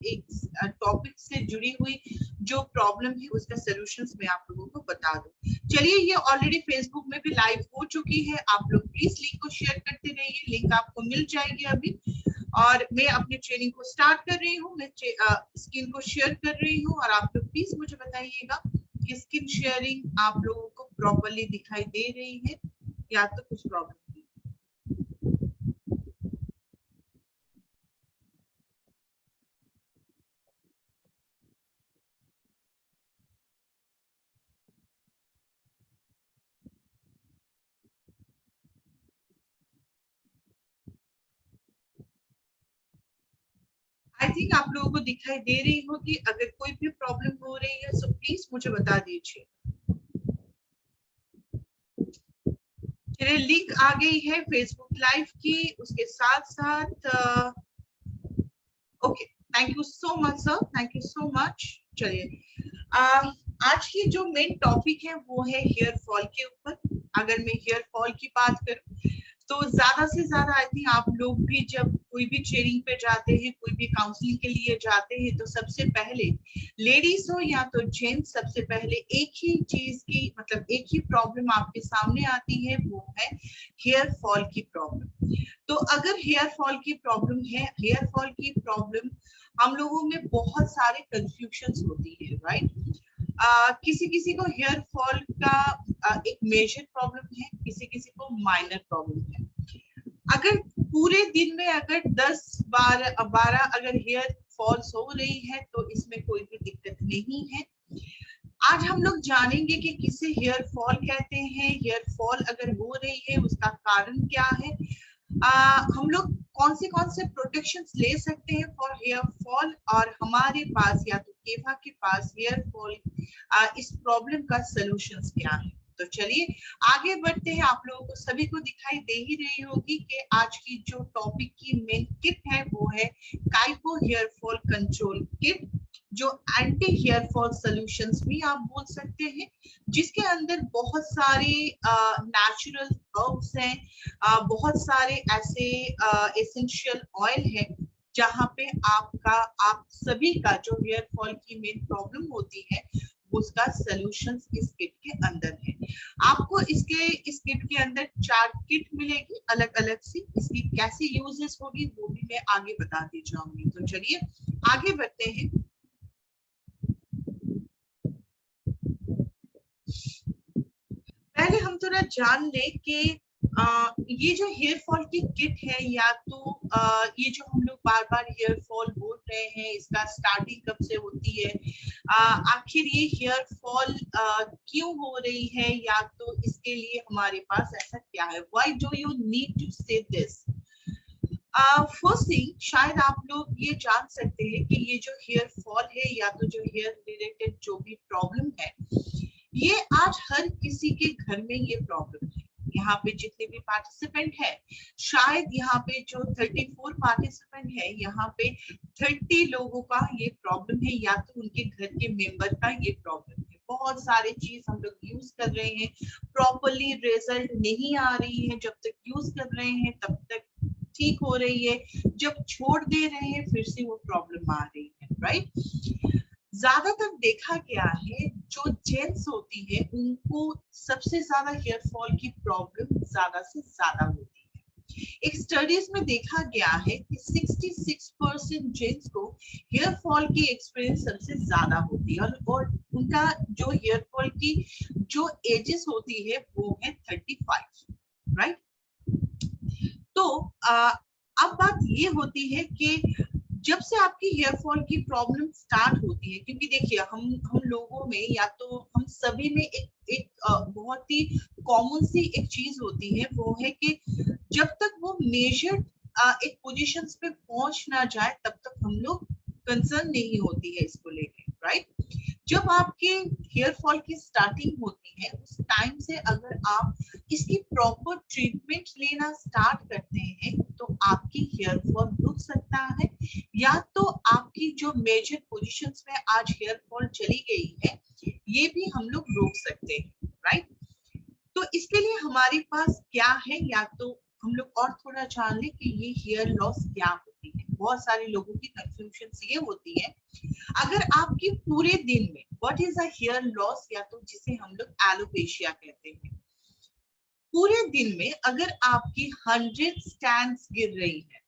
एक टॉपिक से जुड़ी हुई जो प्रॉब्लम है उसका सॉल्यूशंस मैं आप लोगों को बता दूं। चलिए, ये ऑलरेडी फेसबुक में भी लाइव हो चुकी है, आप लोग प्लीज लिंक को शेयर करते रहिए, लिंक आपको मिल जाएगी अभी। और मैं अपनी ट्रेनिंग को स्टार्ट कर रही हूँ, मैं स्क्रीन को शेयर कर रही हूँ और आप लोग प्लीज मुझे बताइएगा कि स्क्रीन शेयरिंग आप लोगों को प्रॉपरली दिखाई दे रही है या तो कुछ प्रॉब्लम है। आई थिंक आप लोगों को दिखाई दे रही होगी। अगर कोई भी प्रॉब्लम हो रही है सो प्लीज मुझे बता दीजिए। चलिए, लिंक आ गई है फेसबुक लाइव की, उसके साथ साथ okay, thank you so much sir, thank you so much. चलिए, आज की जो मेन टॉपिक है वो है हेयर फॉल के ऊपर। अगर मैं हेयर फॉल की बात करूं तो ज्यादा से ज्यादा आई थिंक आप लोग भी जब कोई भी ट्रेनिंग पे जाते हैं, कोई भी काउंसलिंग के लिए जाते हैं, तो सबसे पहले लेडीज हो या तो जेंट्स, सबसे पहले एक ही चीज की मतलब एक ही प्रॉब्लम आपके सामने आती है, वो है हेयर फॉल की प्रॉब्लम। तो अगर हेयर फॉल की प्रॉब्लम है, हेयर फॉल की प्रॉब्लम हम लोगों में बहुत सारे कंफ्यूजन होती है, राइट। किसी किसी को हेयर फॉल का एक मेजर प्रॉब्लम है, किसी किसी को माइनर प्रॉब्लम है। अगर पूरे दिन में अगर 10-12 अगर हेयर फॉल्स हो रही है तो इसमें कोई भी दिक्कत नहीं है। आज हम लोग जानेंगे कि किसे हेयर फॉल कहते हैं, हेयर फॉल अगर हो रही है उसका कारण क्या है, हम लोग कौन से प्रोटेक्शन ले सकते हैं फॉर हेयर फॉल, और हमारे पास या तो केवा के पास हेयर फॉल इस प्रॉब्लम का सॉल्यूशंस क्या है। तो चलिए आगे बढ़ते हैं। आप लोगों को सभी को दिखाई दे ही रही होगी कि आज की जो टॉपिक की मेन किट है वो है Kaipo hair fall control kit, जो एंटी हेयर फॉल सॉल्यूशंस भी आप बोल सकते हैं, जिसके अंदर बहुत सारे नेचुरल हर्ब्स हैं, बहुत सारे ऐसे एसेंशियल ऑयल है जहाँ पे आप सभी का जो हेयर फॉल की मेन प्रॉब्लम होती है उसका सॉल्यूशंस इस किट के अंदर है। आपको इस किट के अंदर 4 किट मिलेगी अलग अलग सी। इसकी कैसे यूजेस होगी वो भी मैं आगे बताती जाऊंगी। तो चलिए आगे बढ़ते हैं। पहले हम थोड़ा जान ले कि ये जो हेयर फॉल की किट है, या तो ये जो हम लोग बार बार हेयर फॉल बोल रहे हैं, इसका स्टार्टिंग कब से होती है, आखिर ये हेयर फॉल क्यों हो रही है, या तो इसके लिए हमारे पास ऐसा क्या है, why do you need to say this. First thing, शायद आप लोग ये जान सकते हैं कि ये जो हेयर फॉल है या तो जो हेयर रिलेटेड जो भी प्रॉब्लम है, ये आज हर किसी के घर में ये प्रॉब्लम है। यहाँ पे जितने भी पार्टिसिपेंट है, शायद यहाँ पे जो 34 पार्टिसिपेंट है, यहाँ पे 30 लोगों का ये प्रॉब्लम है, या तो उनके घर के मेंबर का ये प्रॉब्लम है। बहुत सारे चीज हम लोग यूज कर रहे हैं, प्रॉपरली रिजल्ट नहीं आ रही है, जब तक यूज कर रहे हैं तब तक ठीक हो रही है, जब छोड़ दे रहे हैं फिर से वो प्रॉब्लम आ रही है, राइट। ज्यादातर देखा गया है जो जेंट्स होती है उनको सबसे ज्यादा हेयर फॉल की प्रॉब्लम ज्यादा से ज्यादा होती है। एक स्टडीज में देखा गया है कि 66% जेंट्स को हेयर फॉल की एक्सपीरियंस सबसे ज्यादा होती है, और उनका जो हेयर फॉल की जो एजेस होती है वो है 35, राइट। तो अब बात ये होती है कि जब से आपकी हेयर फॉल की प्रॉब्लम स्टार्ट होती है, क्योंकि देखिए हम लोगों में या तो हम सभी में एक बहुत ही कॉमन सी एक चीज होती है, वो है कि जब तक वो मेजर्ड एक पोजीशंस पे पहुंच ना जाए तब तक हम लोग कंसर्न नहीं होती है इसको लेके, राइट। जब आपके हेयर फॉल की स्टार्टिंग होती है उस टाइम से अगर आप इसकी प्रॉपर ट्रीटमेंट लेना स्टार्ट करते हैं तो आपकी हेयर फॉल रुक सकता है, या तो आपकी जो मेजर पोजीशंस में आज हेयर फॉल चली गई है ये भी हम लोग रोक सकते हैं, राइट। तो इसके लिए हमारे पास क्या है, या तो हम लोग और थोड़ा जान ले कि ये हेयर लॉस क्या होती है। बहुत सारे लोगों की कंफ्यूजन ये होती है, अगर आपकी पूरे दिन में what is a hair loss, या तो जिसे हम लोग एलोपेशिया कहते हैं, पूरे दिन में अगर आपकी 100 स्टैंड्स गिर रही है,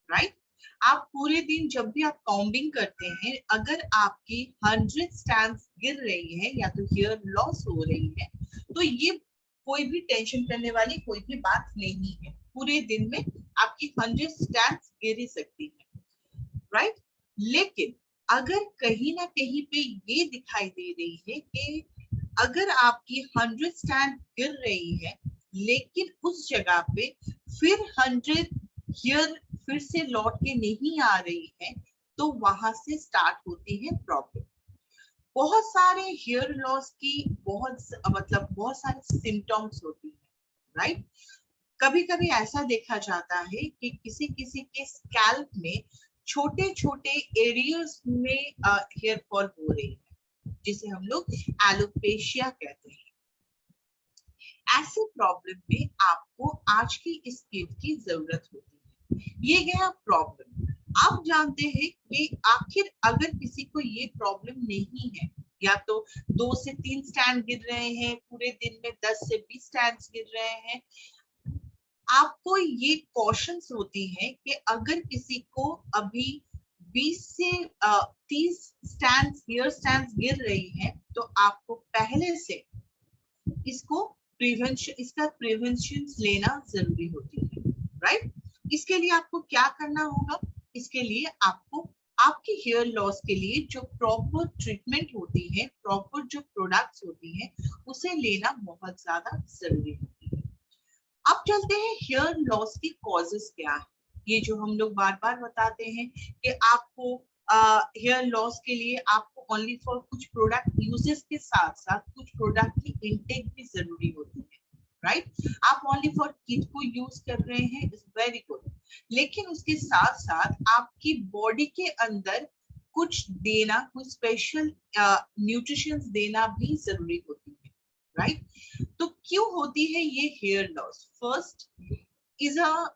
राइट, आप पूरे दिन जब भी आप कॉम्बिंग करते हैं, अगर आपकी 100 स्टैंड्स गिर रही है या तो हेयर लॉस हो रही है, तो ये कोई भी टेंशन करने वाली कोई भी बात नहीं है। पूरे दिन में आपकी 100 स्टैंड्स गिर ही सकती है, राइट। लेकिन अगर कहीं ना कहीं पे ये दिखाई दे रही है कि अगर आपकी 100 स्टैंड गिर रही है, लेकिन उस जगह पे फिर 100 हियर फिर से लौट के नहीं आ रही है, तो वहां से स्टार्ट होती है प्रॉब्लम। बहुत सारे हेयर लॉस की बहुत सारे सिम्टम्स होती है, राइट। कभी कभी ऐसा देखा जाता है कि किसी किसी के स्कैल्प में छोटे छोटे एरियाज में हेयर फॉल हो रही है, जिसे हम लोग एलोपेशिया कहते हैं। ऐसे प्रॉब्लम में आपको आज की इस किट की जरूरत होती है। ये गया प्रॉब्लम। आप जानते हैं कि आखिर अगर किसी को ये प्रॉब्लम नहीं है, या तो 2 से 3 स्टैंड गिर रहे हैं पूरे दिन में, 10 से 20 स्टैंड गिर रहे हैं, आपको ये कॉशंस होती है कि अगर किसी को अभी 20 से 30 हेयर स्टैंड्स गिर रही है, तो आपको पहले से इसका प्रिवेंशन लेना जरूरी होती है, राइट। इसके लिए आपको क्या करना होगा? इसके लिए आपको आपके हेयर लॉस के लिए जो प्रॉपर ट्रीटमेंट होती है, प्रॉपर जो प्रोडक्ट्स होती है, उसे लेना बहुत ज्यादा जरूरी होती है। अब चलते हैं हेयर लॉस की कॉजेस क्या है। ये जो हम लोग बार बार बताते हैं कि आपको हेयर लॉस के लिए आपको ओनली फॉर कुछ प्रोडक्ट यूजेस के साथ साथ कुछ प्रोडक्ट की इनटेक भी जरूरी होती है, राइट। आप ओनली फॉर किट को यूज कर रहे हैं, इज वेरी गुड, लेकिन उसके साथ साथ आपकी बॉडी के अंदर कुछ देना, कुछ स्पेशल न्यूट्रिशंस देना भी जरूरी होती है, राइट। तो क्यों होती है ये hair loss? First is a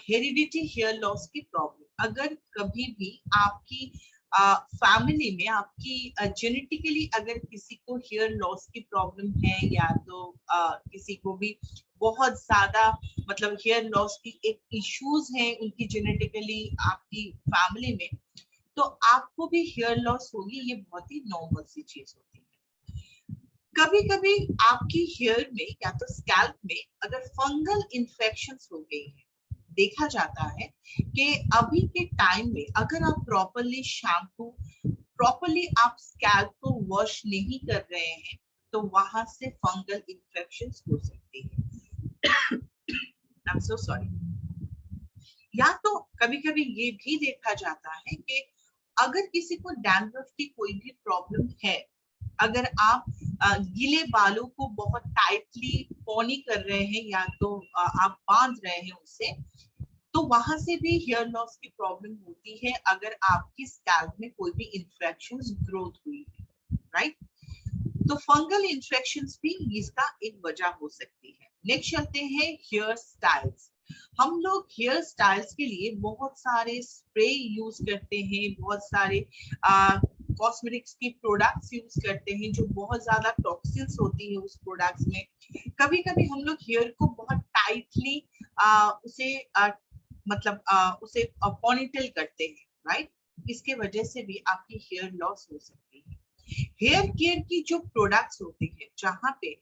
heredity hair loss की प्रॉब्लम। अगर कभी भी आपकी फैमिली में आपकी जेनेटिकली अगर किसी को हेयर लॉस की प्रॉब्लम है, या तो किसी को भी बहुत ज्यादा हेयर लॉस की एक इश्यूज है उनकी जेनेटिकली आपकी फैमिली में, तो आपको भी हेयर लॉस होगी। ये बहुत ही नॉर्मल सी चीज होती है। कभी कभी आपकी हेयर में या तो स्कैल्प में अगर फंगल इन्फेक्शंस हो गई है, देखा जाता है कि अभी के टाइम में अगर आप प्रॉपरली आप स्कैल्प को वॉश नहीं कर रहे हैं, तो वहां से फंगल इन्फेक्शंस हो सकती है। I am so sorry. या तो कभी कभी ये भी देखा जाता है कि अगर किसी को डैंड्रफ की कोई भी प्रॉब्लम है, अगर आप गीले बालों को बहुत टाइटली पॉनी कर रहे हैं, या तो आप बांध रहे हैं उससे, तो वहां से भी हेयर लॉस की प्रॉब्लम होती है अगर आपकी स्कैल्प में कोई भी इन्फेक्शंस ग्रोथ हुई है, राइट। तो फंगल इन्फेक्शंस भी इसका एक वजह हो सकती है। नेक्स्ट चलते हैं हेयर स्टाइल्स। हम लोग हेयर स्टाइल्स के लिए बहुत सारे स्प्रे यूज करते हैं, बहुत सारे कॉस्मेटिक्स की प्रोडक्ट्स यूज करते हैं जो बहुत ज्यादा टॉक्सिन्स होती है उस प्रोडक्ट्स में। कभी कभी हम लोग हेयर को बहुत टाइटली उसे पॉनीटेल करते हैं, राइट। इसके वजह से भी आपकी हेयर लॉस हो सकती है। हेयर केयर की जो प्रोडक्ट्स होती है, जहाँ पे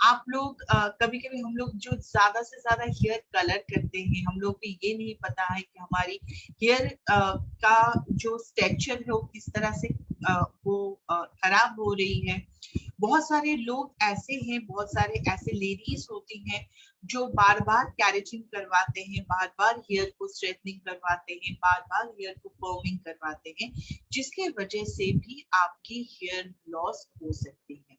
आप लोग कभी कभी हम लोग जो ज्यादा से ज्यादा हेयर कलर करते हैं, हम लोग को ये नहीं पता है कि हमारी हेयर का जो स्ट्रक्चर है वो किस तरह से वो खराब हो रही है। बहुत सारे लोग ऐसे हैं, बहुत सारे ऐसे लेडीज होती हैं जो बार बार कैरेटिन करवाते हैं, बार बार हेयर को स्ट्रेटनिंग करवाते हैं, बार बार हेयर को पर्मिंग करवाते हैं, जिसके वजह से भी आपकी हेयर लॉस हो सकती है।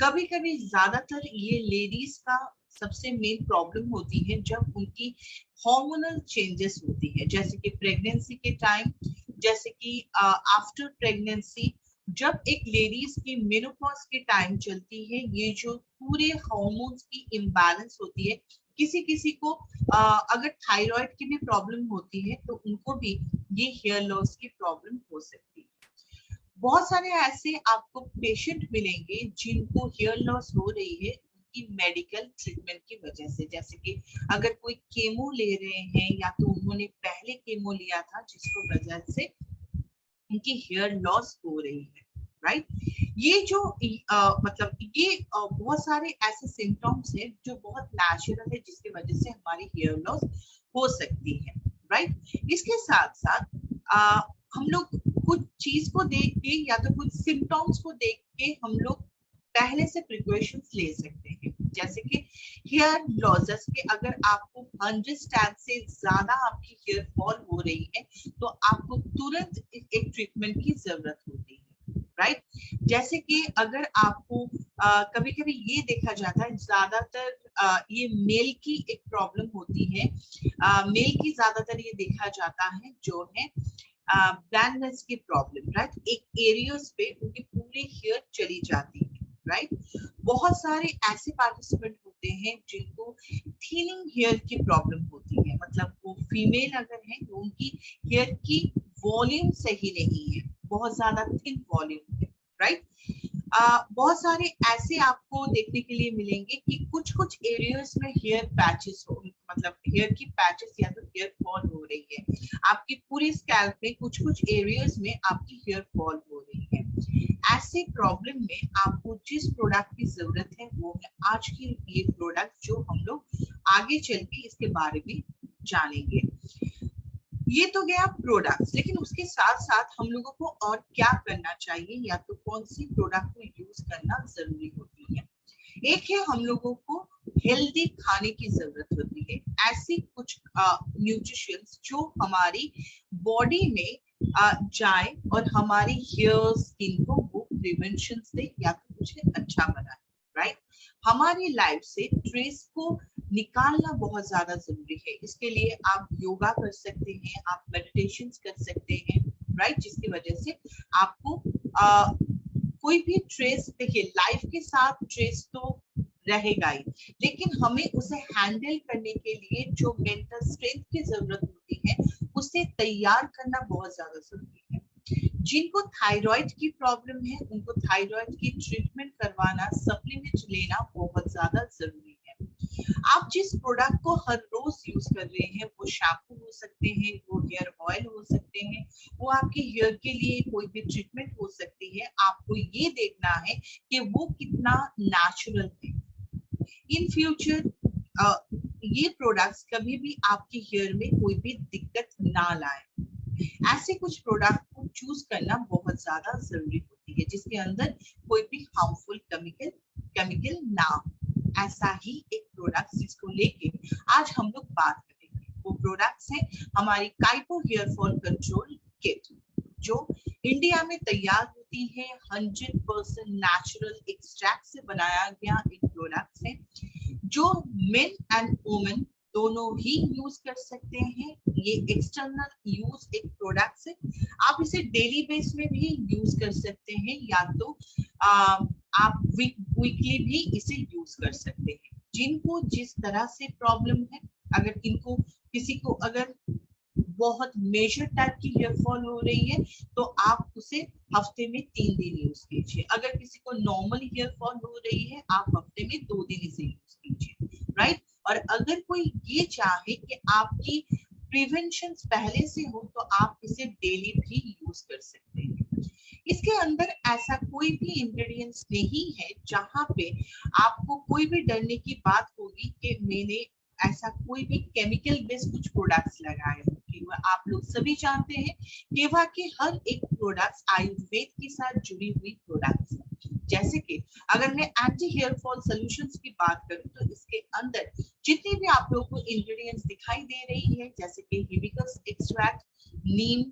कभी कभी ज्यादातर ये लेडीज का सबसे मेन प्रॉब्लम होती है जब उनकी हार्मोनल चेंजेस होती है, जैसे कि प्रेगनेंसी के टाइम, जैसे कि आफ्टर प्रेगनेंसी, जब एक लेडीज की मेनोपॉज के टाइम चलती है, ये जो पूरे हार्मोन्स की इम्बैलेंस होती है, किसी किसी को अगर थायराइड की भी प्रॉब्लम होती है तो उनको भी ये हेयर लॉस की प्रॉब्लम हो सकती है। बहुत सारे ऐसे आपको पेशेंट मिलेंगे जिनको हेयर लॉस हो रही है उनकी मेडिकल ट्रीटमेंट की वजह से, जैसे कि अगर कोई केमो ले रहे हैं या तो उन्होंने पहले केमो लिया था जिसको वजह से उनकी हेयर लॉस हो रही है, राइट। ये जो मतलब ये बहुत सारे ऐसे सिम्टम्स है जो बहुत नेचुरल है जिसकी वजह से हमारी हेयर लॉस हो सकती है, राइट। इसके साथ साथ हम लोग कुछ चीज को देख के या तो कुछ सिम्टम्स को देख के हम लोग पहले से प्रिकॉशंस ले सकते हैं, जैसे कि हेयर लॉसेस के अगर आपको 100 स्टैंड से ज्यादा आपकी हेयर फॉल हो रही है तो आपको तुरंत एक ट्रीटमेंट की जरूरत होती है, राइट। जैसे कि अगर आपको कभी कभी ये देखा जाता है, ज्यादातर ये मेल की एक प्रॉब्लम होती है, मेल की ज्यादातर ये देखा जाता है जो है ब्लैंडनेस की प्रॉब्लम, राइट। एक एरियाज पे उनकी पूरी हेयर चली जाती है, राइट। बहुत सारे ऐसे पार्टिसिपेंट होते हैं जिनको थिनिंग हेयर की प्रॉब्लम होती है, मतलब वो फीमेल अगर है तो उनकी हेयर की वॉल्यूम सही नहीं है, बहुत ज्यादा थिन वॉल्यूम है, राइट। बहुत सारे ऐसे आपको देखने के लिए मिलेंगे कि कुछ कुछ एरियाज में हेयर पैचेस हो, मतलब हेयर की पैचेस या तो हेयर फॉल हो रही है, आपकी पूरी स्कैल्प में कुछ कुछ एरियाज में आपकी हेयर फॉल हो रही है। ऐसे प्रॉब्लम में आपको जिस प्रोडक्ट की जरूरत है वो है आज की ये प्रोडक्ट जो हम लोग आगे चल के इसके बारे में जानेंगे। ये तो गया प्रोडक्ट्स, लेकिन उसके साथ साथ हम लोगों को और क्या करना चाहिए या तो कौन सी प्रोडक्ट को यूज करना जरूरी होती है। एक है हम लोगों को हेल्दी खाने की जरूरत होती है, ऐसी कुछ न्यूट्रिशंस जो हमारी बॉडी में जाए और हमारी हेयर स्किन को वो प्रिवेंशन दे या तो कुछ अच्छा बनाए, राइट। हमारी लाइफ से स्ट्रेस को निकालना बहुत ज्यादा जरूरी है, इसके लिए आप योगा कर सकते हैं, आप मेडिटेशन कर सकते हैं, राइट, जिसकी वजह से आपको कोई भी ट्रेस, देखिए लाइफ के साथ ट्रेस तो रहेगा ही, लेकिन हमें उसे हैंडल करने के लिए जो मेंटल स्ट्रेंथ की जरूरत होती है उसे तैयार करना बहुत ज्यादा जरूरी है। जिनको थायराइड की प्रॉब्लम है उनको थायराइड की ट्रीटमेंट करवाना, सप्लीमेंट लेना बहुत ज्यादा जरूरी है। आप जिस प्रोडक्ट को हर रोज यूज कर रहे हैं वो शैम्पू हो सकते हैं, वो हेयर ऑयल हो सकते हैं, वो आपके हेयर के लिए कोई भी ट्रीटमेंट हो सकती है, आपको ये देखना है कि वो कितना नेचुरल है। इन फ्यूचर ये प्रोडक्ट्स कभी भी आपके हेयर में कोई भी दिक्कत ना लाए, ऐसे कुछ प्रोडक्ट को चूज करना बहुत ज्यादा जरूरी होती है जिसके अंदर कोई भी हार्मफुल केमिकल ना हो। ऐसा ही एक प्रोडक्ट जिसको लेके आज हम लोग बात करेंगे, वो प्रोडक्ट्स है हमारी काइपो हेयर फॉल कंट्रोल किट, जो इंडिया में तैयार होती है, 100% नेचुरल एक्सट्रैक्ट से बनाया गया एक प्रोडक्ट है जो मेन एंड वुमेन दोनों ही यूज कर सकते हैं। ये एक्सटर्नल यूज एक प्रोडक्ट है, आप इसे डेली बेस में भी यूज कर सकते हैं या तो आप वीकली भी इसे यूज कर सकते हैं। जिनको जिस तरह से प्रॉब्लम है, अगर इनको किसी को अगर बहुत मेजर टाइप की हेयर फॉल हो रही है तो आप उसे हफ्ते में 3 दिन यूज कीजिए, अगर किसी को नॉर्मल हेयर फॉल हो रही है आप हफ्ते में 2 दिन इसे यूज कीजिए, राइट। और अगर कोई ये चाहे कि आपकी प्रिवेंशन पहले से हो तो आप इसे डेली भी यूज कर सकते हैं। इसके अंदर ऐसा कोई भी इंग्रेडिएंट्स नहीं है जहां पे आपको कोई भी डरने की बात होगी कि मैंने ऐसा कोई भी केमिकल बेस्ड कुछ प्रोडक्ट्स लगाए हैं। आप लोग सभी जानते हैं केवा के हर एक प्रोडक्ट्स आयुर्वेद के साथ जुड़ी हुई प्रोडक्ट्स हैं। जैसे कि अगर मैं एंटी हेयर फॉल सॉल्यूशंस की बात करूं तो इसके अंदर जितने भी आप लोगों को इंग्रेडिएंट्स दिखाई दे रही है, जैसे कि hibiscus extract, neem,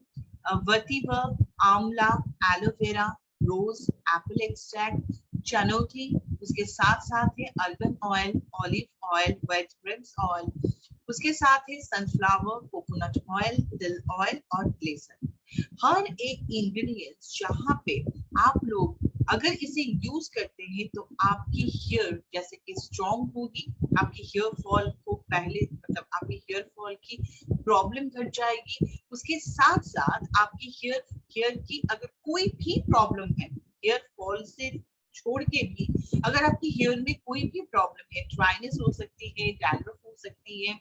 vetiver, amla, aloe vera, rose, apple extract, चनौती, उसके साथ साथ है argan oil, olive oil, wet grapes oil, उसके साथ है सनफ्लावर, कोकोनट ऑयल, तिल ऑयल और ग्लिसरीन। हर एक इंग्रेडिएंट्स जहाँ पे आप लोग अगर इसे यूज करते हैं तो आपकी हेयर जैसे कि स्ट्रॉन्ग होगी, आपकी हेयर फॉल को पहले मतलब आपकी हेयर फॉल की प्रॉब्लम घट जाएगी। उसके साथ साथ आपकी हेयर की अगर कोई भी प्रॉब्लम है, हेयर फॉल से छोड़ के भी अगर आपकी हेयर में कोई भी प्रॉब्लम है, ड्राइनेस हो सकती है, डैंड्रफ हो सकती है,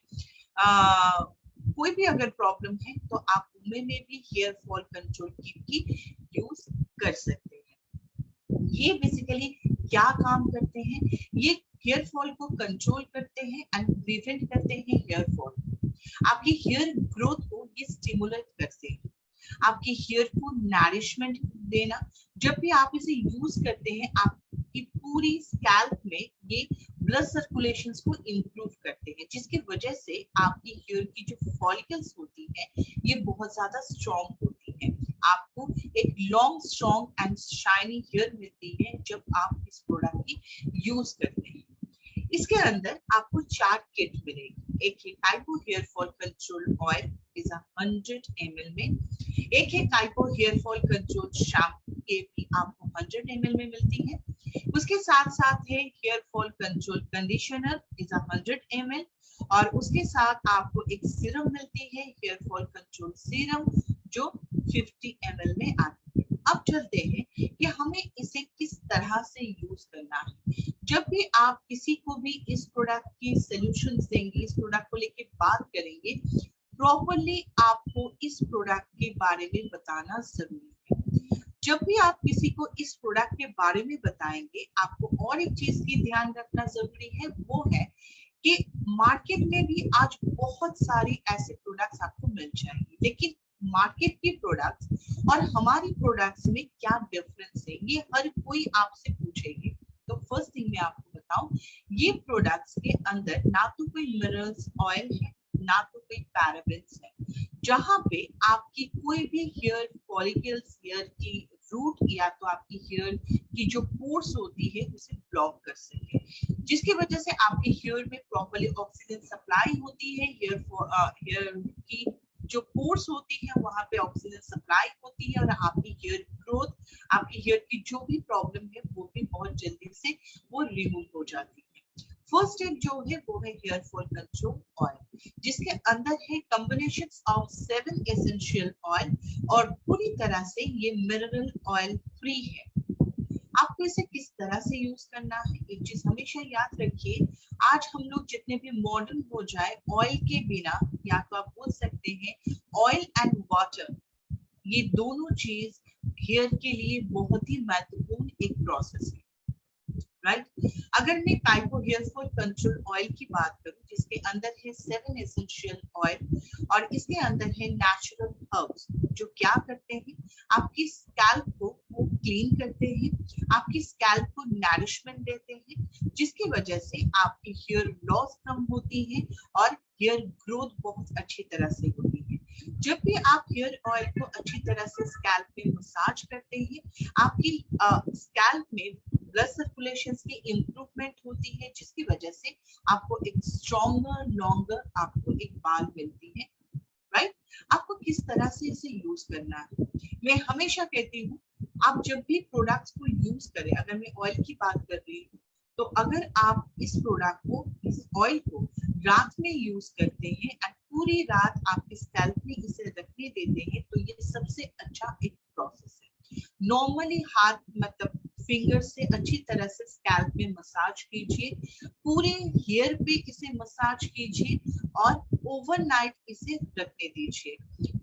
कोई भी अगर प्रॉब्लम है, तो आप उनमें भी हेयर फॉल कंट्रोल किट की यूज कर सकते हैं। ये बेसिकली क्या काम करते हैं, ये हेयर फॉल को कंट्रोल करते हैं एंड प्रिवेंट करते हैं हेयर फॉल। आपकी हेयर ग्रोथ को ये स्टिमुलेट करते हैं, आपकी हेयर को नरिशमेंट देना। जब भी आप इसे यूज करते हैं, आपकी पूरी स्कैल्प में ये ब्लड सर्कुलेशन को इंप्रूव करते हैं, जिसकी वजह से आपकी हेयर की जो फॉलिकल्स होती है ये बहुत ज्यादा स्ट्रॉन्ग होती है। आपको एक long strong and shiny hair मिलती है जब आप इस प्रोडक्ट की यूज करते हैं। इसके अंदर आपको 4 किट मिलेगी। एक है Kaipo hair fall control oil is 100 ml में, एक है Kaipo hair fall control shampoo, ये भी आपको 100 ml में मिलती है। उसके साथ साथ है hair fall control conditioner is 100 ml, और उसके साथ आपको एक सीरम मिलती है हेयर फॉल कंट्रोल सीरम जो 50 ml में आती है। अब चलते हैं कि हमें इसे किस तरह से यूज करना है। जब भी आप किसी को भी इस प्रोडक्ट की सोल्यूशन देंगे, इस प्रोडक्ट को लेके बात करेंगे, प्रॉपरली आपको इस प्रोडक्ट के बारे में बताना जरूरी है। जब भी आप किसी को इस प्रोडक्ट के बारे में बताएंगे, आपको और एक चीज की ध्यान रखना जरूरी है, वो है कि मार्केट में भी आज बहुत सारे ऐसे प्रोडक्ट्स आपको मिल जाएंगे, लेकिन मार्केट के प्रोडक्ट्स और हमारी प्रोडक्ट्स में क्या डिफरेंस है ये हर कोई आपसे पूछेंगे। तो फर्स्ट थिंग मैं आपको बताऊं, ये प्रोडक्ट्स के अंदर ना तो कोई मिनरल्स ऑयल है, ना तो कोई पैराबेन्स है, जहां पे आपकी कोई भी हेयर फॉलिकल्स, हेयर की रूट या तो आपकी हेयर की जो पोर्स होती है उसे ब्लॉक कर सके, जिसकी वजह से आपके हेयर में प्रॉपर्ली ऑक्सीजन सप्लाई होती है, हेयर की जो पोर्स होती है वहां पे ऑक्सीजन सप्लाई होती है, और आपकी हेयर ग्रोथ, आपकी हेयर की जो भी प्रॉब्लम है वो भी बहुत जल्दी से वो रिमूव हो जाती है। फर्स्ट स्टेप जो है वो है हेयर फॉल कंट्रोल ऑयल, जिसके अंदर है कॉम्बिनेशन ऑफ 7 एसेंशियल ऑयल, और पूरी तरह से ये मिनरल ऑयल फ्री है। आपको इसे किस तरह से यूज करना है, एक चीज हमेशा याद रखिए, आज हम लोग जितने भी मॉडर्न हो जाए, ऑयल के बिना, या तो आप बोल सकते हैं ऑयल एंड वाटर, ये दोनों चीज हेयर के लिए बहुत ही महत्वपूर्ण एक प्रोसेस है, राइट। अगर मैं काइपो हेयर फॉल कंट्रोल ऑयल की बात करूं, जिसके अंदर है 7 एसेंशियल ऑयल, और इसके अंदर है नेचुरल हर्ब्स, जो क्या करते हैं, आपकी स्कैल्प को वो क्लीन करते हैं, आपकी स्कैल्प को नरिशमेंट देते हैं, जिसकी वजह से आपकी हेयर लॉस कम होती है और हेयर ग्रोथ बहुत अच्छी तरह से होती है। जब भी आप हेयर ऑयल को अच्छी तरह से स्कैल्प में मसाज करते हैं, आपकी स्कैल्प में ब्लड सर्कुलेशन की इंप्रूवमेंट होती है, जिसकी वजह से आपको एक स्ट्रॉन्गर लॉन्गर आपको एक बाल मिलती है, राइट। आपको किस तरह से इसे यूज करना है, मैं हमेशा कहती हूँ, आप जब भी प्रोडक्ट्स को यूज करें, अगर मैं ऑयल की बात कर रही हूँ, तो अगर आप इस प्रोडक्ट को, इस ऑयल को रात में यूज करते हैं और पूरी रात आपके स्कैल्प में इसे रखने देते हैं, तो ये सबसे अच्छा एक प्रोसेस है। नॉर्मली हाथ मतलब फिंगर से अच्छी तरह से स्कैल्प में मसाज कीजिए, पूरे हेयर पे इसे मसाज कीजिए और ओवरनाइट इसे रखने दीजिए।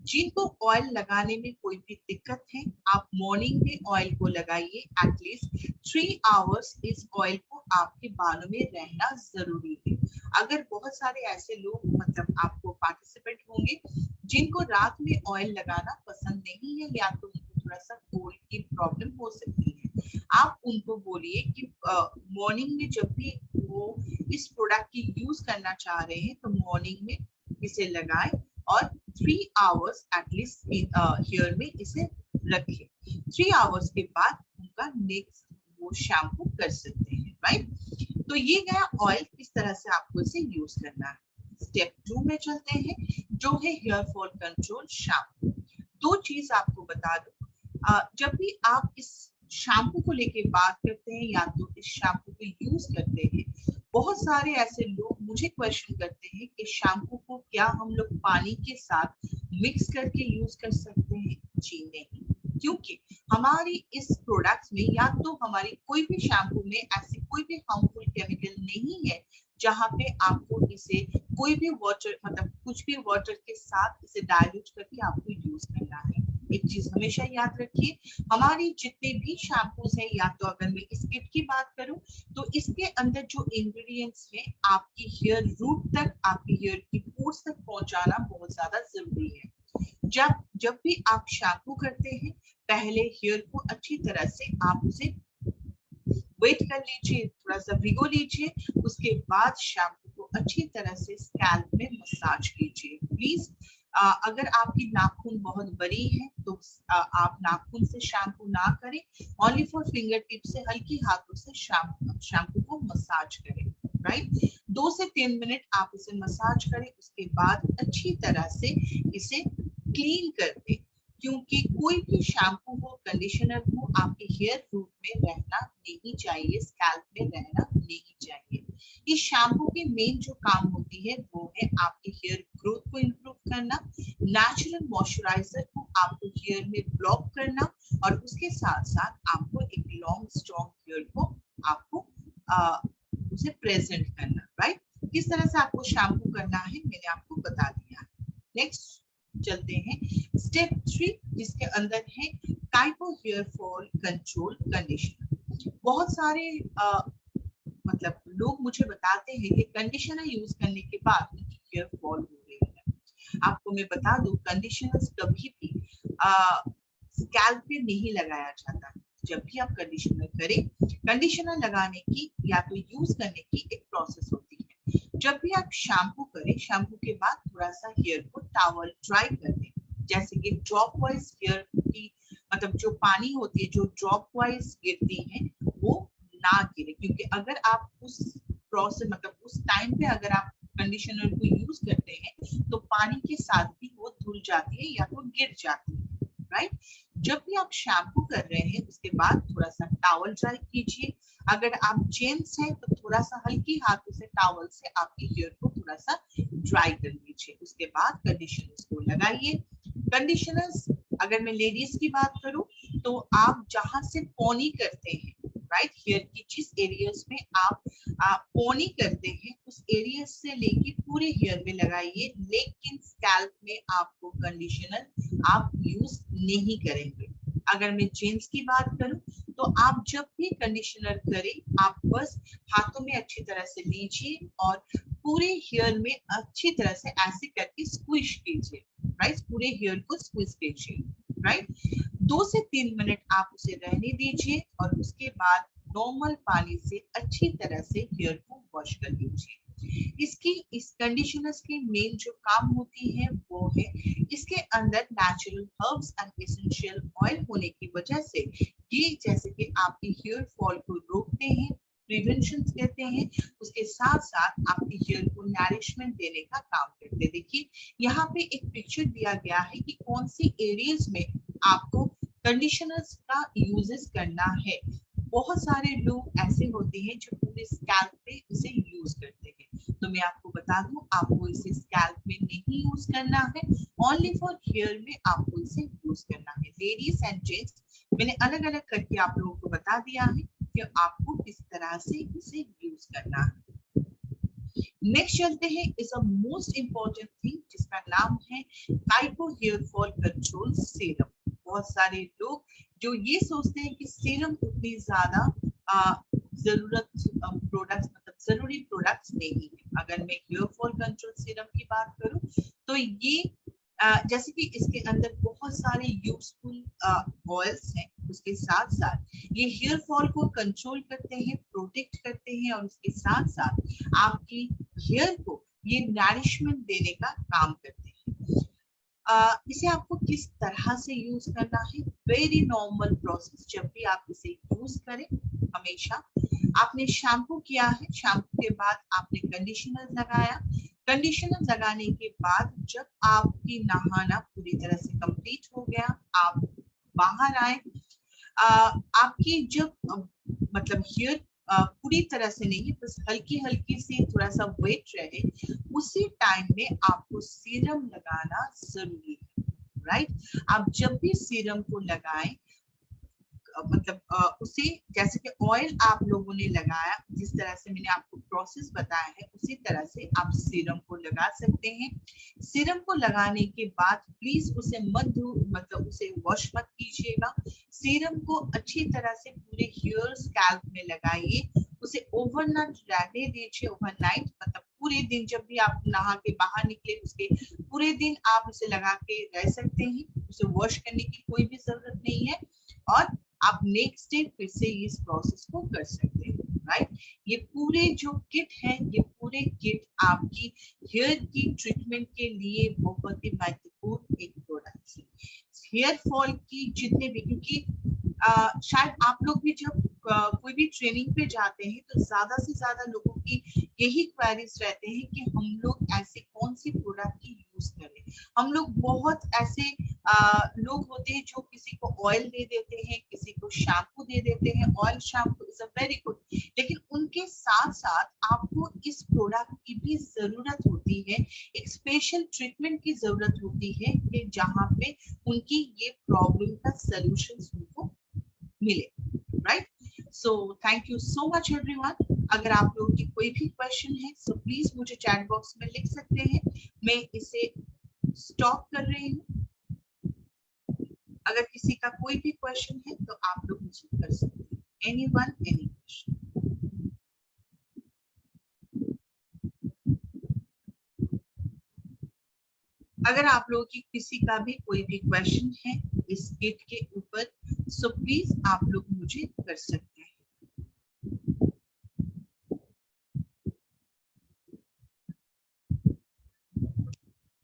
जिनको ऑयल लगाने में कोई भी दिक्कत है, आप मॉर्निंग में ऑयल को लगाइए, एटलीस्ट 3 आवर्स इस ऑयल को आपके बालों में रहना जरूरी है। अगर बहुत सारे ऐसे लोग मतलब आपको पार्टिसिपेंट होंगे जिनको रात में ऑयल लगाना पसंद नहीं है, या तो उनको थोड़ा सा कोल्ड की प्रॉब्लम हो सकती है, आप उनको बोलिए कि मॉर्निंग में जब भी वो इस प्रोडक्ट की यूज करना चाह रहे हैं, तो मॉर्निंग में इसे लगाएं और 3 आवर्स एटलीस्ट हेयर में इसे रखें। 3 आवर्स के बाद उनका नेक्स्ट वो शैम्पू कर सकते हैं, राइट। तो ये गया ऑयल, किस तरह से आपको इसे यूज करना है। स्टेप 2 में चलते हैं, जो है हेयर फॉल कंट्रोल शैम्पू। दो चीज आपको बता दूं, जब भी आप इस शैम्पू को लेके बात करते हैं या तो इस शैम्पू को यूज करते हैं, बहुत सारे ऐसे लोग मुझे क्वेश्चन करते हैं कि शैम्पू को क्या हम लोग पानी के साथ मिक्स करके यूज कर सकते हैं? जी नहीं, क्योंकि हमारी इस प्रोडक्ट में या तो हमारी कोई भी शैम्पू में ऐसी कोई भी हार्मफुल केमिकल नहीं है जहाँ पे आपको इसे कोई भी वाटर मतलब कुछ भी वाटर के साथ इसे डाइल्यूट करके आपको यूज करना है। एक चीज हमेशा याद रखिए, हमारी जितने भी शैम्पूज हैं या तो अगर मैं इस किट की बात करूं तो इसके अंदर जो इंग्रेडिएंट्स हैं आपकी हेयर रूट तक, आपकी हेयर की पोर्स तक पहुंचाना बहुत ज्यादा जरूरी है। जब जब भी आप शैम्पू करते हैं पहले हेयर को अच्छी तरह से आप उसे वेट कर लीजिए, थोड़ा सा भिगो लीजिए, उसके बाद शैम्पू को अच्छी तरह से स्कैल्प में मसाज कीजिए। प्लीज अगर आपकी नाखून बहुत बड़ी है तो आप नाखून से शैम्पू ना करें, ओनली फॉर फिंगर टिप से हल्की हाथों से शैम्पू को मसाज करें। राइट, 2 से 3 मिनट आप इसे मसाज करें, उसके बाद अच्छी तरह से इसे क्लीन कर दें, क्योंकि कोई भी शैम्पू हो कंडीशनर हो आपके हेयर रूट में रहना नहीं चाहिए, स्कैल्प में रहना नहीं चाहिए। इस शैम्पू के मेन जो काम होती है वो है आपके हेयर ग्रोथ को इम्प्रूव करना, नेचुरल मॉइस्चराइजर को आपको हेयर में ब्लॉक करना और उसके साथ साथ आपको एक लॉन्ग स्ट्रॉन्ग हेयर को आपको उसे प्रेजेंट करना। राइट, किस तरह से आपको शैम्पू करना है मैंने आपको बता दिया। नेक्स्ट चलते हैं स्टेप 3, जिसके अंदर है Kaipo hair fall control conditioner. बहुत सारे मतलब लोग मुझे बताते हैं कि कंडीशनर यूज करने के बाद उनकी हेयर फॉल हो रही है। आपको मैं बता दूं कंडीशनर कभी भी स्कैल्प पे नहीं लगाया जाता। जब भी आप कंडीशनर करें, कंडीशनर लगाने की या तो यूज करने की एक प्रोसेस होती है। जब भी आप शैम्पू करें, शैम्पू के बाद थोड़ा सा हेयर को टॉवल ड्राई कर दें, जैसे कि ड्रॉप वाइज हेयर की मतलब जो पानी होती है जो ड्रॉप वाइज गिरती है वो ना गिरे, क्योंकि अगर आप उस प्रोसेस मतलब उस टाइम पे अगर आप कंडीशनर को यूज करते हैं तो पानी के साथ भी वो धुल जाती है या तो गिर जाती है। राइट, जब भी आप शैम्पू कर रहे हैं उसके बाद थोड़ा सा टॉवल ड्राई कीजिए। अगर आप जेंट्स हैं तो थोड़ा सा हल्की हाथों से टॉवल से आपकी हेयर को थोड़ा सा ड्राई कर लीजिए, उसके बाद कंडीशनर्स को लगाइए। कंडीशनर्स अगर मैं लेडीज की बात करूं तो आप जहां से पोनी करते हैं, राइट, हेयर की जिस एरियाज में आप पोनी करते हैं उस एरिया से लेके पूरे हेयर में लगाइए, लेकिन स्कैल्प में आपको कंडीशनर आप यूज नहीं करेंगे। अगर मैं जेंट्स की बात करूं तो आप जब भी कंडीशनर करें आप बस हाथों में अच्छी तरह से लीजिए और पूरे हेयर में अच्छी तरह से ऐसे करके स्क्विश कीजिए। राइट, पूरे हेयर को स्क्विश कीजिए। राइट, 2 से 3 मिनट आप उसे रहने दीजिए और उसके बाद नॉर्मल पानी से अच्छी तरह से हेयर को वॉश कर लीजिए। इसकी इस कंडीशनर्स की मेन जो काम होती है वो है इसके अंदर natural herbs and essential oil होने की वजह से ये जैसे कि आपकी हेयर फॉल को रोकते हैं, प्रिवेंशन कहते हैं, उसके साथ साथ आपके हेयर को नरिशमेंट देने का काम करते हैं। देखिए यहाँ पे एक पिक्चर दिया गया है कि कौन सी एरियाज में आपको कंडीशनर्स का यूजेस करना है। बहुत सारे लोग ऐसे होते हैं जो पूरे स्कैल्प पे इसे यूज करते हैं, तो मैं आपको बता दूं आपको इसे स्कैल्प में नहीं यूज करना है, ओनली फॉर हेयर में आपको इसे यूज करना है। लेडीज एंड जेंट्स मैंने अलग अलग करके आप लोगों को बता दिया है कि आपको किस तरह से इसे यूज करना है। नेक्स्ट चलते हैं is a most important thing जिसका नाम है Kaipo hair fall control serum. बहुत सारे लोग जो ये सोचते हैं कि सीरम उतनी ज्यादा जरूरत प्रोडक्ट्स मतलब जरूरी प्रोडक्ट्स नहीं है। अगर मैं हेयर फॉल कंट्रोल सीरम की बात करूं तो ये जैसे कि इसके अंदर बहुत सारे यूजफुल ऑयल्स हैं, उसके साथ साथ ये हेयर फॉल को कंट्रोल करते हैं, प्रोटेक्ट करते हैं और उसके साथ साथ आपकी हेयर को ये नरिशमेंट देने का काम करते हैं। इसे आपको किस तरह से यूज करना है, वेरी नॉर्मल प्रोसेस। जब भी आप इसे यूज करें हमेशा आपने शैम्पू किया है, शैम्पू के बाद आपने कंडीशनर लगाया, कंडीशनर लगाने के बाद जब आपकी नहाना पूरी तरह से कंप्लीट हो गया, आप बाहर आए, आपकी जब मतलब हेयर पूरी तरह से नहीं, बस हल्की हल्की सी थोड़ा सा वेट रहे, उसी टाइम में आपको सीरम लगाना जरूरी है, राइट। आप जब भी सीरम को लगाएं, मतलब उसे जैसे कि ऑयल आप लोगों ने लगाया, जिस तरह से मैंने आपको प्रोसेस बताया है, उसी तरह से आप सीरम को लगा सकते हैं। सीरम को लगाने के बाद प्लीज उसे मत मतलब उसे वॉश मत कीजिएगा। सीरम को अच्छी तरह से पूरे हेयर स्कैल्प में लगाइए, उसे ओवरनाइट रहने दीजिए। ओवरनाइट मतलब पूरे दिन, जब भी आप नहा के बाहर निकले उसके पूरे दिन आप उसे लगा के रह सकते हैं, उसे वॉश करने की कोई भी जरूरत नहीं है। और आप नेक्स्ट डे फिर से इस प्रोसेस को कर सकते हैं, राइट। ये पूरे जो किट है, ये पूरे किट आपकी हेयर की ट्रीटमेंट के लिए बहुत ही महत्वपूर्ण एक प्रोडक्ट है। हेयर फॉल की जितने भी, क्योंकि शायद आप लोग भी जब कोई भी ट्रेनिंग पे जाते हैं तो ज्यादा से ज्यादा लोगों की यही क्वेरीज रहते हैं कि हम लोग ऐसे कौन सी प्रोडक्ट की यूज करें। हम लोग बहुत ऐसे लोग होते हैं जो किसी को ऑयल दे देते हैं, किसी को शैम्पू दे देते हैं। Oil shampoo is a very good, लेकिन उनके साथ साथ आपको इस प्रोडक्ट की भी जरूरत होती है, एक स्पेशल ट्रीटमेंट की जरूरत होती है कि जहाँ पे उनकी ये प्रॉब्लम का सलूशन उनको मिले, right. So thank you so much everyone. अगर आप लोगों की कोई भी क्वेश्चन है तो प्लीज मुझे चैट बॉक्स में लिख सकते हैं, मैं इसे स्टॉप कर रही हूँ। अगर किसी का कोई भी क्वेश्चन है तो आप लोग मुझे कर सकते हैं, एनीवन एनी क्वेश्चन। अगर आप लोगों की किसी का भी कोई भी क्वेश्चन है इस किट के ऊपर, सो प्लीज आप लोग मुझे कर सकते हैं।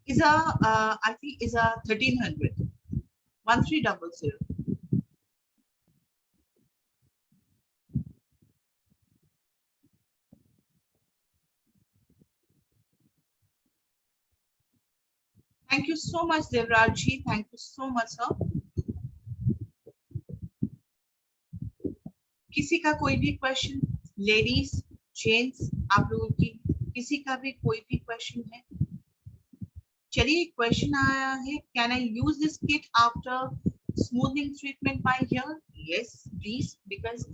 is a I think is a 1300 1300. Thank you so much Devraj ji, thank you so much sir. किसी का कोई भी क्वेश्चन, लेडीज जेंट्स, आप लोगों की किसी का भी कोई भी क्वेश्चन है? चलिए क्वेश्चन आया है, can I use this kit after smoothening treatment my hair? Yes please, because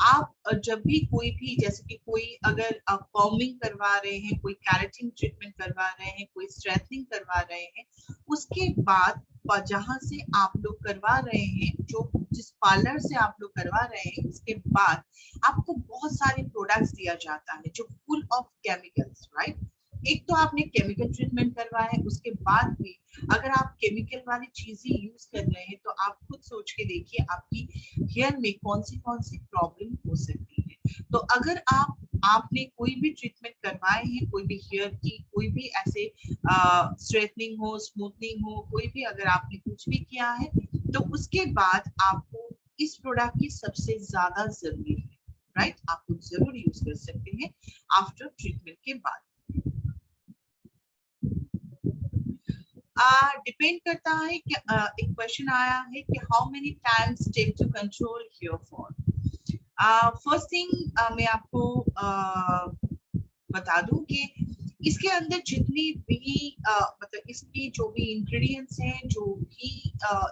आप जब भी कोई भी, जैसे कि कोई अगर फॉर्मिंग करवा रहे हैं, कोई कैरेटिन ट्रीटमेंट करवा रहे हैं, कोई स्ट्रेटनिंग करवा रहे हैं, उसके बाद जहां से आप लोग करवा रहे हैं, जो जिस पार्लर से आप लोग करवा रहे हैं, उसके बाद आपको बहुत सारे प्रोडक्ट्स दिया जाता है जो फुल ऑफ केमिकल्स, राइट। एक तो आपने केमिकल ट्रीटमेंट करवाया है, उसके बाद भी अगर आप केमिकल वाली चीजें यूज कर रहे हैं तो आप खुद सोच के देखिए आपकी हेयर में कौन सी प्रॉब्लम हो सकती है। तो अगर आपने कोई भी ट्रीटमेंट करवाए हैं, कोई भी हेयर की कोई भी ऐसे स्ट्रेटनिंग हो, स्मूथनिंग हो, कोई भी अगर आपने कुछ भी किया है, तो उसके बाद आपको इस प्रोडक्ट की सबसे ज्यादा जरूरी है, राइट। आप लोग जरूर यूज कर सकते हैं आफ्टर ट्रीटमेंट के बाद। डिपेंड करता है कि एक क्वेश्चन आया है कि how many times take to control hair fall. First thing मैं आपको बता दूं कि इसके अंदर जितनी भी मतलब इसकी जो भी इंग्रेडिएंट्स हैं, जो भी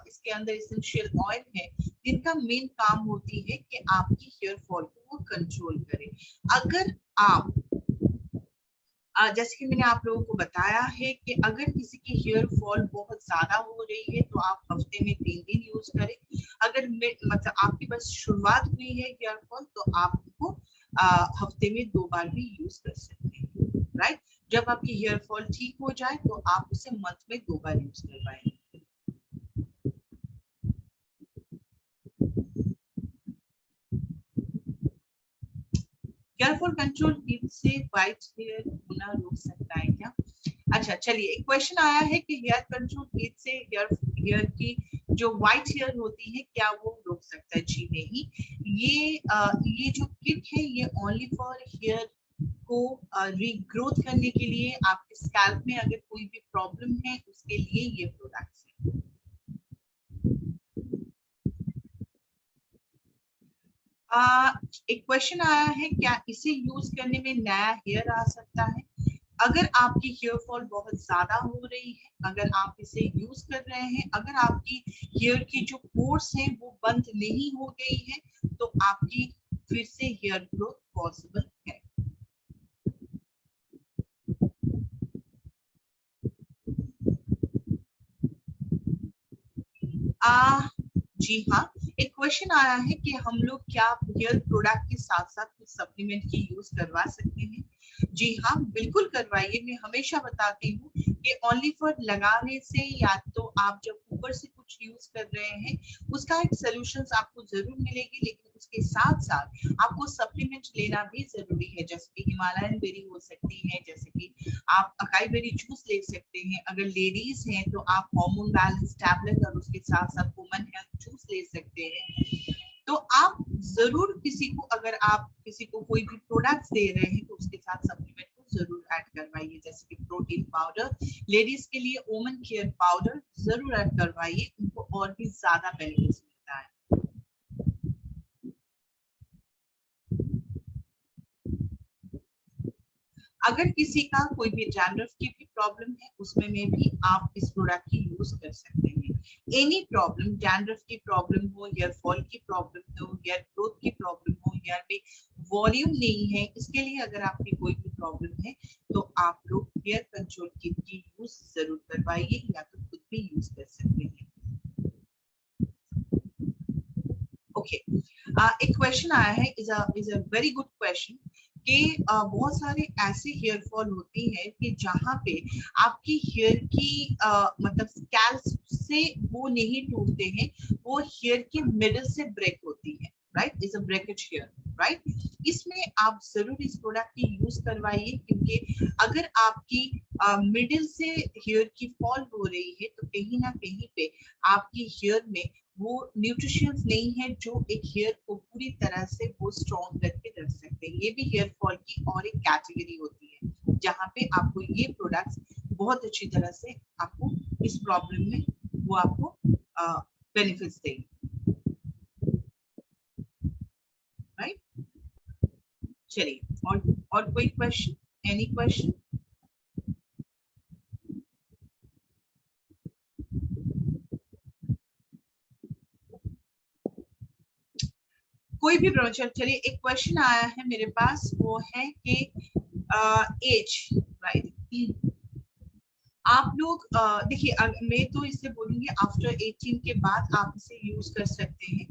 इसके अंदर एसेंशियल ऑयल है, जिनका मेन काम होती है कि आपकी हेयर फॉल को वो कंट्रोल करे। अगर आप जैसे कि मैंने आप लोगों को बताया है कि अगर किसी की हेयर फॉल बहुत ज्यादा हो रही है तो आप हफ्ते में 3 दिन यूज करें। अगर मतलब आपकी बस शुरुआत हुई है हेयर फॉल तो आप उनको हफ्ते में 2 बार भी यूज कर सकते हैं, राइट। जब आपकी हेयर फॉल ठीक हो जाए तो आप उसे मंथ में 2 बार यूज करवाएं। हेयर फॉल कंट्रोल टिप से व्हाइट हेयर होना रोक सकता है क्या? अच्छा चलिए, एक क्वेश्चन आया है कि हेयर कंट्रोल किट से हेयर की जो व्हाइट हेयर होती है क्या वो रोक सकता है? जी नहीं, ये जो किट है ये ओनली फॉर हेयर को रीग्रोथ करने के लिए, आपके स्कैल्प में अगर कोई भी प्रॉब्लम है उसके लिए ये प्रोडक्ट्स है। एक क्वेश्चन आया है, क्या इसे यूज करने में नया हेयर आ सकता है? अगर आपकी हेयर फॉल बहुत ज्यादा हो रही है, अगर आप इसे यूज कर रहे हैं, अगर आपकी हेयर की जो पोर्स है वो बंद नहीं हो गई है, तो आपकी फिर से हेयर ग्रोथ पॉसिबल है। जी हाँ, एक क्वेश्चन आया है कि हम लोग क्या हेयर प्रोडक्ट के साथ साथ कुछ सप्लीमेंट की यूज करवा सकते हैं? जी हाँ, बिल्कुल करवाइए। मैं हमेशा बताती हूँ कि ओनली फॉर लगाने से, या तो आप जब ऊपर से कुछ यूज कर रहे हैं उसका एक सोल्यूशन आपको जरूर मिलेगी, लेकिन उसके साथ साथ आपको सप्लीमेंट लेना भी जरूरी है, जैसे कि हिमालयन बेरी हो सकती है, जैसे कि आप अकाई बेरी जूस ले सकते हैं। अगर लेडीज हैं तो आप हार्मोन बैलेंस टैबलेट और उसके साथ साथ वुमन हेल्थ जूस ले सकते हैं। तो आप जरूर किसी को, अगर आप किसी को कोई भी प्रोडक्ट्स दे रहे हैं तो उसके साथ सप्लीमेंट को जरूर ऐड करवाइए, जैसे कि प्रोटीन पाउडर, लेडीज के लिए वुमन केयर पाउडर जरूर ऐड करवाइए, उनको और भी ज्यादा बेनिफिट्स मिलता है। अगर किसी का कोई भी डैंड्रफ की भी प्रॉब्लम है, उसमें में भी आप इस प्रोडक्ट की यूज कर सकते हैं। एनी प्रॉब्लम, डैंड्रफ की प्रॉब्लम हो, हेयर फॉल की प्रॉब्लम हो, हेयर ग्रोथ की प्रॉब्लम हो, हेयर में वॉल्यूम नहीं है, इसके लिए अगर आपकी कोई भी प्रॉब्लम है तो आप लोग हेयर कंट्रोल किट की यूज जरूर करवाइए, या तो खुद भी यूज कर सकते हैं। ओके, एक क्वेश्चन आया है, is a very good question, कि बहुत सारे ऐसे हेयर फॉल होती है कि जहाँ पे आपकी हेयर की मतलब स्कैल्प से वो नहीं टूटते हैं, वो हेयर के मिडल से ब्रेक होती है, right? Is a breakage hair, right? इसमें आप जरूर इस प्रोडक्ट की यूज करवाइए, क्योंकि अगर आपकी मिडिल से हेयर की फॉल हो रही है तो कहीं ना कहीं पे आपकी हेयर में वो न्यूट्रिशंस नहीं है जो एक हेयर को पूरी तरह से वो स्ट्रॉन्ग करके रख सकते हैं। ये भी हेयर फॉल की और एक कैटेगरी होती है, जहाँ पे आपको ये प्रोडक्ट्स बहुत अच्छी तरह से आपको इस प्रॉब्लम में वो आपको बेनिफिट्स देंगे, राइट? चलिए, और कोई क्वेश्चन, एनी क्वेश्चन? कोई भी प्रश्न? चलिए, एक क्वेश्चन आया है मेरे पास, वो है कि एज, राइट? आप लोग देखिए, मैं तो इसे बोलूंगी आफ्टर 18 के बाद आप इसे यूज कर सकते हैं।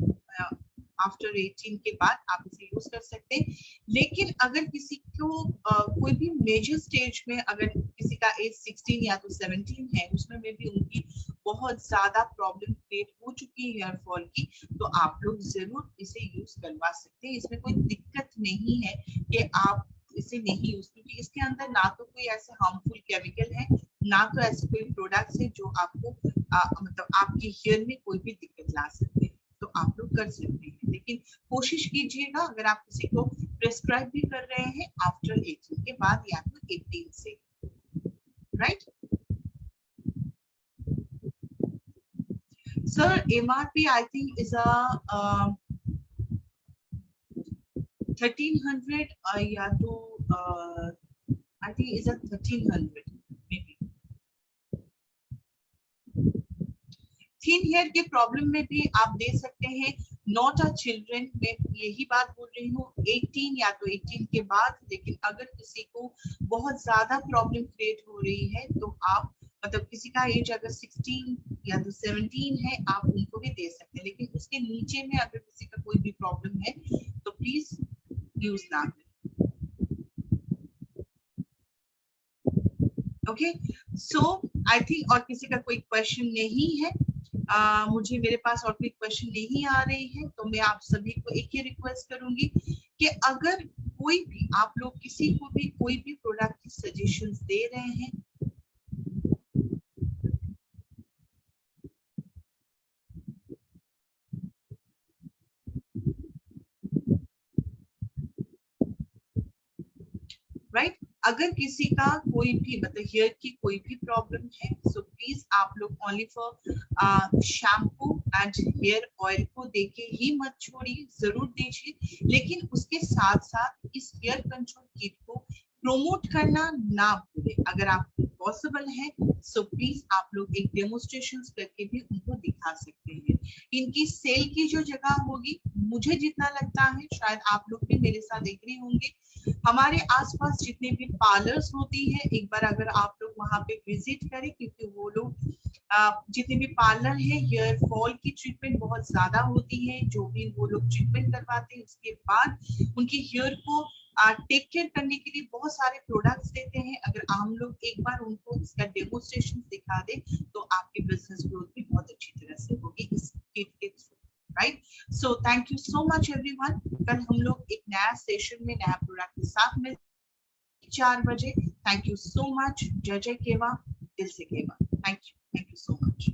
आफ्टर 18 के बाद आप इसे यूज कर सकते हैं, लेकिन अगर किसी को कोई भी मेजर स्टेज में, अगर किसी का एज 16 या तो 17 है, उसमें में भी उनकी बहुत ज्यादा प्रॉब्लम क्रिएट हो चुकी है हेयर फॉल की, तो आप लोग जरूर इसे यूज करवा सकते हैं। इसमें कोई दिक्कत नहीं है कि आप इसे नहीं यूज, क्योंकि इसके अंदर ना तो कोई ऐसे हार्मफुल केमिकल है, ना तो ऐसे कोई प्रोडक्ट्स है जो आपको मतलब आपके हेयर में कोई भी दिक्कत ला सकते हैं। तो आप लोग कर सकते हैं, लेकिन कोशिश कीजिएगा, अगर आप किसी को प्रेस्क्राइब भी कर रहे हैं, आफ्टर 18 के बाद या तो 18 से, right? Sir, MRP I think is a 1300, या तो I think is a 1300 maybe. Thin hair के प्रॉब्लम में भी आप दे सकते हैं, नॉट अ चिल्ड्रन में, यही बात बोल रही हूँ, 18 या तो 18 के बाद। लेकिन अगर किसी को बहुत ज्यादा प्रॉब्लम क्रिएट हो रही है तो आप, मतलब किसी का एज अगर 16 या तो 17 है, आप उनको भी दे सकते हैं, लेकिन उसके नीचे में अगर किसी का कोई भी प्रॉब्लम है तो प्लीज यूज ना करें। ओके, सो आई थिंक और किसी का कोई क्वेश्चन नहीं है। मुझे, मेरे पास और कोई क्वेश्चन नहीं आ रही है, तो मैं आप सभी को एक ही रिक्वेस्ट करूंगी कि अगर कोई भी, आप लोग किसी को भी कोई भी प्रोडक्ट की सजेशंस दे रहे हैं, राइट? अगर किसी का कोई भी मतलब हेयर की कोई भी प्रॉब्लम है, सो प्लीज आप लोग only for shampoo and hair oil को देके ही मत छोड़िए, जरूर दीजिए, लेकिन उसके साथ साथ इस हेयर कंट्रोल किट को प्रोमोट करना ना भूलें। अगर आपको पॉसिबल है सो प्लीज आप लोग एक डेमोस्ट्रेशन करके भी उनको दिखा सकते हैं। इनकी सेल की जो जगह होगी, मुझे जितना लगता है शायद आप लोग भी मेरे साथ एग्री होंगे, हमारे आसपास जितने भी पार्लर्स होती है, एक बार अगर आप लोग वहां पे विजिट करें, क्योंकि वो लोग जितने भी पार्लर है, हेयर फॉल की ट्रीटमेंट बहुत ज्यादा होती है, जो भी वो लोग ट्रीटमेंट करवाते हैं उसके बाद उनके हेयर को टेक केयर करने के लिए बहुत सारे प्रोडक्ट्स देते हैं। अगर हम लोग एक बार उनको इसका डेमोस्ट्रेशन दिखा दे तो आपकी बिजनेस ग्रोथ भी बहुत अच्छी तरह से होगी इस किट के through, right. So thank you so much everyone. कल हम लोग एक नया सेशन में नया प्रोडक्ट के साथ में 4 बजे। Thank you so much. जय जय केवा, दिल से केवा। Thank you so much.